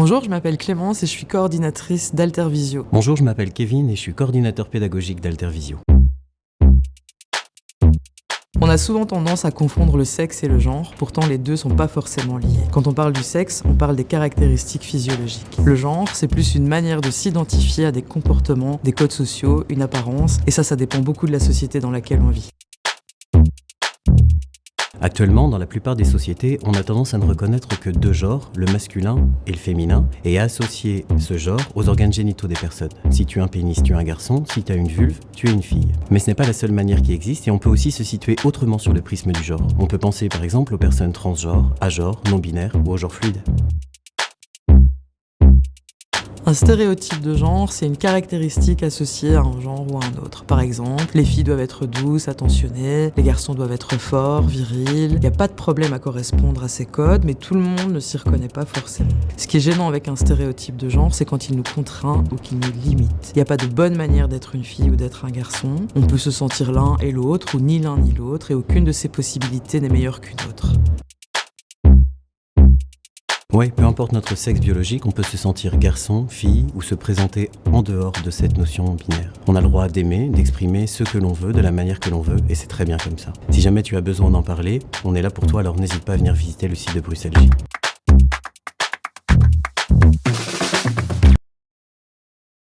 Bonjour, je m'appelle Clémence et je suis coordinatrice d'Altervisio. Bonjour, je m'appelle Kevin et je suis coordinateur pédagogique d'Altervisio. On a souvent tendance à confondre le sexe et le genre, pourtant les deux sont pas forcément liés. Quand on parle du sexe, on parle des caractéristiques physiologiques. Le genre, c'est plus une manière de s'identifier à des comportements, des codes sociaux, une apparence, et ça dépend beaucoup de la société dans laquelle on vit. Actuellement, dans la plupart des sociétés, on a tendance à ne reconnaître que deux genres, le masculin et le féminin, et à associer ce genre aux organes génitaux des personnes. Si tu as un pénis, tu es un garçon, si tu as une vulve, tu es une fille. Mais ce n'est pas la seule manière qui existe, et on peut aussi se situer autrement sur le prisme du genre. On peut penser par exemple aux personnes transgenres, agenres, non-binaires ou au genre fluide. Un stéréotype de genre, c'est une caractéristique associée à un genre ou à un autre. Par exemple, les filles doivent être douces, attentionnées, les garçons doivent être forts, virils. Il n'y a pas de problème à correspondre à ces codes, mais tout le monde ne s'y reconnaît pas forcément. Ce qui est gênant avec un stéréotype de genre, c'est quand il nous contraint ou qu'il nous limite. Il n'y a pas de bonne manière d'être une fille ou d'être un garçon. On peut se sentir l'un et l'autre, ou ni l'un ni l'autre, et aucune de ces possibilités n'est meilleure qu'une autre. Ouais, peu importe notre sexe biologique, on peut se sentir garçon, fille ou se présenter en dehors de cette notion binaire. On a le droit d'aimer, d'exprimer ce que l'on veut, de la manière que l'on veut, et c'est très bien comme ça. Si jamais tu as besoin d'en parler, on est là pour toi, alors n'hésite pas à venir visiter le site de Bruxelles J.